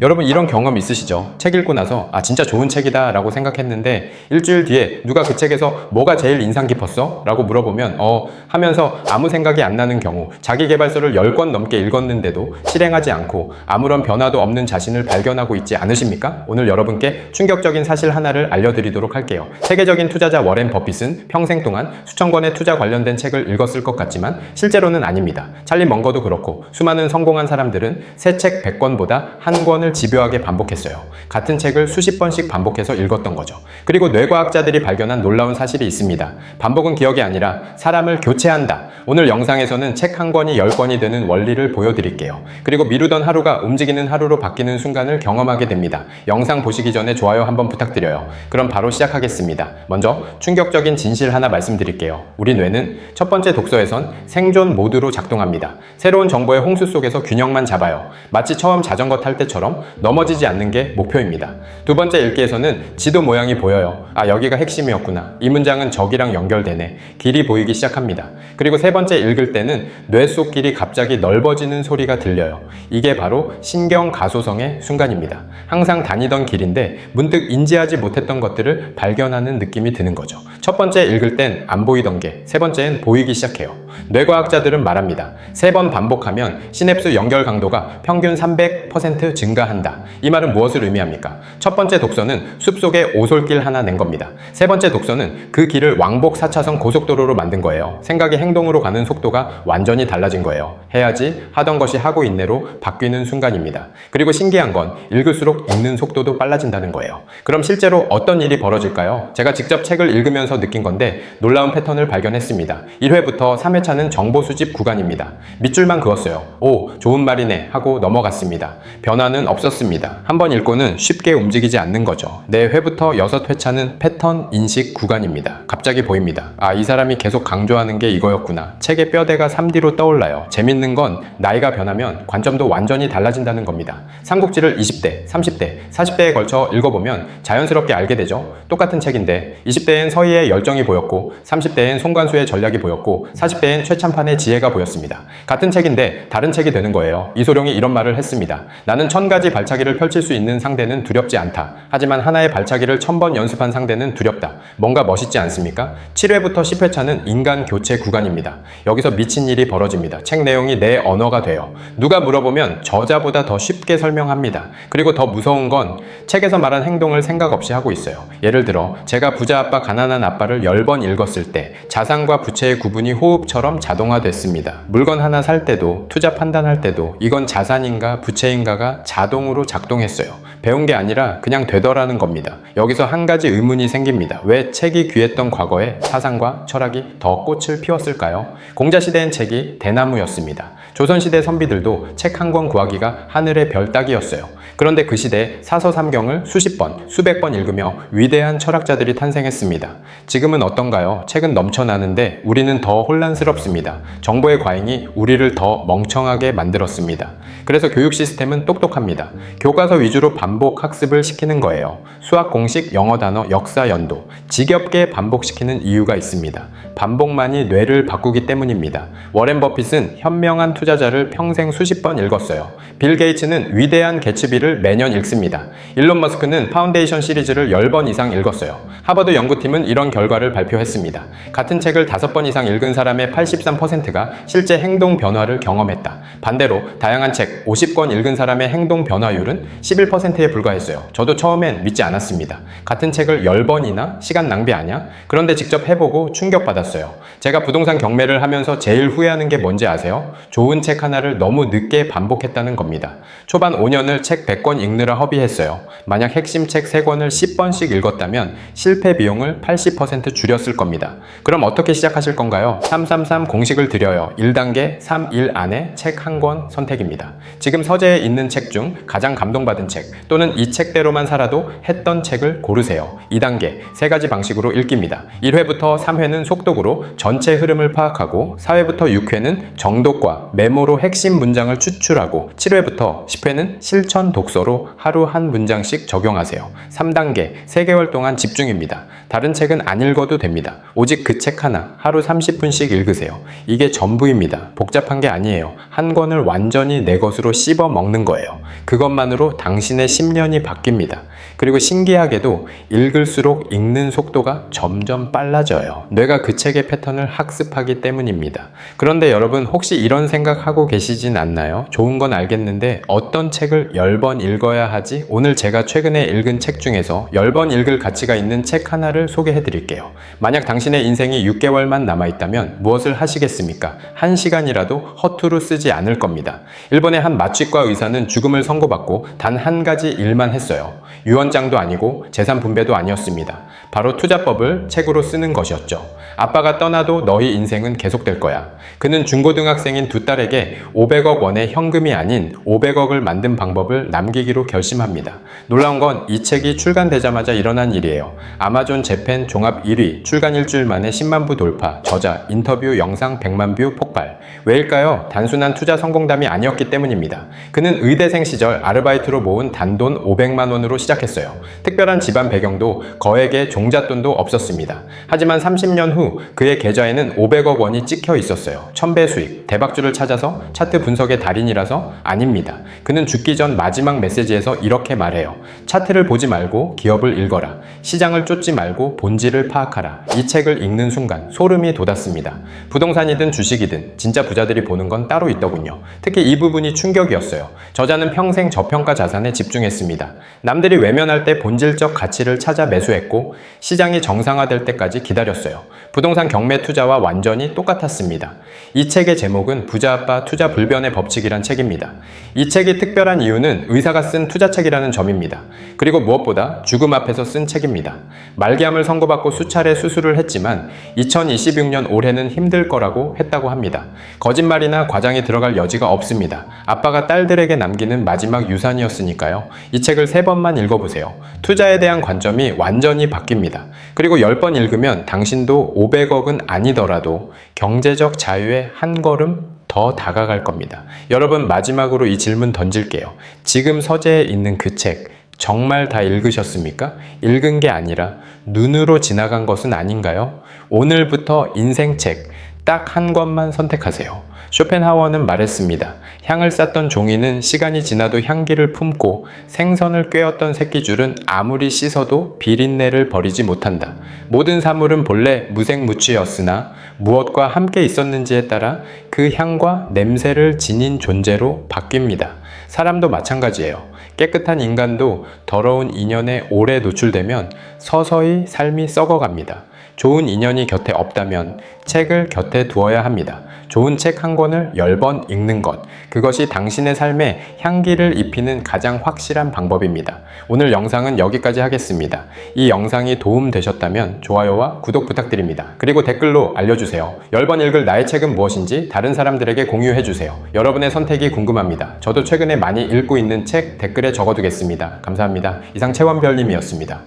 여러분 이런 경험 있으시죠? 책 읽고 나서 진짜 좋은 책이다 라고 생각했는데 일주일 뒤에 누가 그 책에서 뭐가 제일 인상 깊었어? 라고 물어보면 하면서 아무 생각이 안 나는 경우, 자기계발서를 10권 넘게 읽었는데도 실행하지 않고 아무런 변화도 없는 자신을 발견하고 있지 않으십니까? 오늘 여러분께 충격적인 사실 하나를 알려드리도록 할게요. 세계적인 투자자 워렌 버핏은 평생 동안 수천 권의 투자 관련된 책을 읽었을 것 같지만 실제로는 아닙니다. 찰리 먼거도 그렇고 수많은 성공한 사람들은 새 책 100권보다 한 권을 집요하게 반복했어요. 같은 책을 수십 번씩 반복해서 읽었던 거죠. 그리고 뇌과학자들이 발견한 놀라운 사실이 있습니다. 반복은 기억이 아니라 사람을 교체한다. 오늘 영상에서는 책 한 권이 10권이 되는 원리를 보여드릴게요. 그리고 미루던 하루가 움직이는 하루로 바뀌는 순간을 경험하게 됩니다. 영상 보시기 전에 좋아요 한번 부탁드려요. 그럼 바로 시작하겠습니다. 먼저 충격적인 진실 하나 말씀드릴게요. 우리 뇌는 첫 번째 독서에선 생존 모드로 작동합니다. 새로운 정보의 홍수 속에서 균형만 잡아요. 마치 처음 자전거 탈 때처럼 넘어지지 않는 게 목표입니다. 두 번째 읽기에서는 지도 모양이 보여요. 여기가 핵심이었구나. 이 문장은 저기랑 연결되네. 길이 보이기 시작합니다. 그리고 세 번째 읽을 때는 뇌 속 길이 갑자기 넓어지는 소리가 들려요. 이게 바로 신경가소성의 순간입니다. 항상 다니던 길인데 문득 인지하지 못했던 것들을 발견하는 느낌이 드는 거죠. 첫 번째 읽을 땐 안 보이던 게 세 번째는 보이기 시작해요. 뇌과학자들은 말합니다. 3번 반복하면 시냅스 연결 강도가 평균 300% 증가한다. 이 말은 무엇을 의미합니까? 첫 번째 독서는 숲속에 오솔길 하나 낸 겁니다. 세 번째 독서는 그 길을 왕복 4차선 고속도로로 만든 거예요. 생각이 행동으로 가는 속도가 완전히 달라진 거예요. 해야지 하던 것이 하고 있네로 바뀌는 순간입니다. 그리고 신기한 건 읽을수록 읽는 속도도 빨라진다는 거예요. 그럼 실제로 어떤 일이 벌어질까요? 제가 직접 책을 읽으면서 느낀 건데 놀라운 패턴을 발견했습니다. 1회부터 3회차는 정보 수집 구간입니다. 밑줄만 그었어요. 오, 좋은 말이네 하고 넘어갔습니다. 변화는 없었습니다. 한번 읽고는 쉽게 움직이지 않는 거죠. 4회부터 6회차는 패턴 인식 구간입니다. 갑자기 보입니다. 이 사람이 계속 강조하는 게 이거였구나. 책의 뼈대가 3D로 떠올라요. 재밌는 건 나이가 변하면 관점도 완전히 달라진다는 겁니다. 삼국지를 20대, 30대, 40대에 걸쳐 읽어보면 자연스럽게 알게 되죠. 똑같은 책인데 20대엔 서희의 열정이 보였고 30대엔 송관수의 전략이 보였고 40대엔 최참판의 지혜가 보였습니다. 같은 책인데 다른 책이 되는 거예요. 이소룡이 이런 말을 했습니다. 나는 1000가지 발차기를 펼칠 수 있는 상대는 두렵지 않다. 하지만 하나의 발차기를 1000번 연습한 상대는 두렵다. 뭔가 멋있지 않습니까? 7회부터 10회차는 인간 교체 구간입니다. 여기서 미친 일이 벌어집니다. 책 내용이 내 언어가 돼요. 누가 물어보면 저자보다 더 쉽게 설명합니다. 그리고 더 무서운 건 책에서 말한 행동을 생각 없이 하고 있어요. 예를 들어 제가 부자 아빠 가난한 아빠를 10번 읽었을 때 자산과 부채의 구분이 호흡처럼 자동화됐습니다. 물건 하나 살 때도 투자 판단할 때도 이건 자산인가 부채인가가 자동으로 작동했어요. 배운 게 아니라 그냥 되더라는 겁니다. 여기서 한 가지 의문이 생깁니다. 왜 책이 귀했던 과거에 사상과 철학이 더 꽃을 피웠을까요? 공자시대엔 책이 대나무였습니다. 조선시대 선비들도 책 한 권 구하기가 하늘의 별 따기였어요. 그런데 그 시대에 사서삼경을 수십 번, 수백 번 읽으며 위대한 철학자들이 탄생했습니다. 지금은 어떤가요? 책은 넘쳐나는데 우리는 더 혼란스럽습니다. 정보의 과잉이 우리를 더 멍청하게 만들었습니다. 그래서 교육 시스템은 똑똑합니다. 교과서 위주로 반복 학습을 시키는 거예요. 수학 공식, 영어 단어, 역사 연도. 지겹게 반복시키는 이유가 있습니다. 반복만이 뇌를 바꾸기 때문입니다. 워렌 버핏은 현명한 투자자를 평생 수십 번 읽었어요. 빌 게이츠는 위대한 개츠비를 매년 읽습니다. 일론 머스크는 파운데이션 시리즈를 10번 이상 읽었어요. 하버드 연구팀은 이런 결과를 발표했습니다. 같은 책을 5번 이상 읽은 사람의 83%가 실제 행동 변화를 경험했다. 반대로 다양한 책 50권 읽은 사람의 행동 변화율은 11%에 불과했어요. 저도 처음엔 믿지 않았습니다. 같은 책을 10번이나 시간 낭비 아냐? 그런데 직접 해보고 충격받았어요. 제가 부동산 경매를 하면서 제일 후회하는 게 뭔지 아세요? 좋은 책 하나를 너무 늦게 반복했다는 겁니다. 초반 5년을 책 100권 읽느라 허비했어요. 만약 핵심 책 3권을 10번씩 읽었다면 실패 비용을 80% 줄였을 겁니다. 그럼 어떻게 시작하실 건가요? 333 공식을 드려요. 1단계 3일 안에 책 한 권 선택입니다. 지금 서재에 있는 책 중 가장 감동받은 책 또는 이 책대로만 살아도 했던 책을 고르세요. 2단계 3가지 방식으로 읽기입니다. 1회부터 3회는 속독으로 전체 흐름을 파악하고 4회부터 6회는 정독과 메모로 핵심 문장을 추출하고 7회부터 10회는 실천 독서로 하루 한 문장씩 적용하세요. 3단계 3개월 동안 집중입니다. 다른 책은 안 읽어도 됩니다. 오직 그 책 하나 하루 30분씩 읽으세요. 이게 전부입니다. 복잡한 게 아니에요. 한 권을 완전히 내 것으로 씹어 먹는 거예요. 그것만으로 당신의 10년이 바뀝니다. 그리고 신기하게도 읽을수록 읽는 속도가 점점 빨라져요. 뇌가 그 책의 패턴을 학습하기 때문입니다. 그런데 여러분 혹시 이런 생각하고 계시진 않나요? 좋은 건 알겠는데 어떤 책을 10번 읽어야 하지? 오늘 제가 최근에 읽은 책 중에서 10번 읽을 가치가 있는 책 하나를 소개해 드릴게요. 만약 당신의 인생이 6개월만 남아있다면 무엇을 하시겠습니까? 1시간이라도 허투루 쓰지 않을 겁니다. 일본의 한 마취과 의사는 죽음을 선고받고 단 한 가지 일만 했어요. 유언장도 아니고 재산 분배도 아니었습니다. 바로 투자법을 책으로 쓰는 것이었죠. 아빠가 떠나도 너희 인생은 계속될 거야. 그는 중고등학생인 두 딸에게 500억 원의 현금이 아닌 500억을 만든 방법을 남기기로 결심합니다. 놀라운 건 이 책이 출간되자마자 일어난 일이에요. 아마존 재팬 종합 1위, 출간 일주일 만에 10만 부 돌파, 저자, 인터뷰 영상 100만 뷰 폭발. 왜일까요? 단순한 투자 성공담이 아니었기 때문입니다. 그는 의대생 시절 아르바이트로 모은 단돈 500만 원으로 시작했어요. 특별한 집안 배경도 거액의 종잣돈도 없었습니다. 하지만 30년 후 그의 계좌에는 500억 원이 찍혀 있었어요. 1000배 수익, 대박주를 찾아서 차트 분석의 달인이라서? 아닙니다. 그는 죽기 전 마지막 메시지에서 이렇게 말해요. 차트를 보지 말고 기업을 읽어라. 시장을 쫓지 말고 본질을 파악하라. 이 책을 읽는 순간 소름이 돋았습니다. 부동산이든 주식이든 진짜 부자들이 보는 건 따로 있더군요. 특히 이 부분이 충격이었어요. 저자는 평생 저평가 자산에 집중했습니다. 남들이 외면할 때 본질적 가치를 찾아 매수했고 시장이 정상화될 때까지 기다렸어요. 부동산 경매 투자와 완전히 똑같았습니다. 이 책의 제목은 부자아빠 투자 불변의 법칙이란 책입니다. 이 책이 특별한 이유는 의사가 쓴 투자책이라는 점입니다. 그리고 무엇보다 죽음 앞에서 쓴 책입니다. 말기암을 선고받고 수차례 수술을 했지만 2026년 올해는 힘들 거라고 했다고 합니다. 거짓말이나 과장이 들어갈 여지가 없습니다. 아빠가 딸들에게 남기는 마지막 유산이었으니까요. 이 책을 3번만 읽어보세요. 투자에 대한 관점이 완전히 바뀝니다. 그리고 10번 읽으면 당신도 500억은 아니더라도 경제적 자유에 한 걸음 더 다가갈 겁니다. 여러분 마지막으로 이 질문 던질게요. 지금 서재에 있는 그 책 정말 다 읽으셨습니까? 읽은 게 아니라 눈으로 지나간 것은 아닌가요? 오늘부터 인생책 딱 한 권만 선택하세요. 쇼펜하워는 말했습니다. 향을 쌌던 종이는 시간이 지나도 향기를 품고 생선을 꿰었던 새끼줄은 아무리 씻어도 비린내를 버리지 못한다. 모든 사물은 본래 무색무취였으나 무엇과 함께 있었는지에 따라 그 향과 냄새를 지닌 존재로 바뀝니다. 사람도 마찬가지예요. 깨끗한 인간도 더러운 인연에 오래 노출되면 서서히 삶이 썩어갑니다. 좋은 인연이 곁에 없다면 책을 곁에 두어야 합니다. 좋은 책 한 권을 10번 읽는 것, 그것이 당신의 삶에 향기를 입히는 가장 확실한 방법입니다. 오늘 영상은 여기까지 하겠습니다. 이 영상이 도움되셨다면 좋아요와 구독 부탁드립니다. 그리고 댓글로 알려주세요. 10번 읽을 나의 책은 무엇인지 다른 사람들에게 공유해주세요. 여러분의 선택이 궁금합니다. 저도 최근에 많이 읽고 있는 책 댓글에 적어두겠습니다. 감사합니다. 이상 채원별님이었습니다.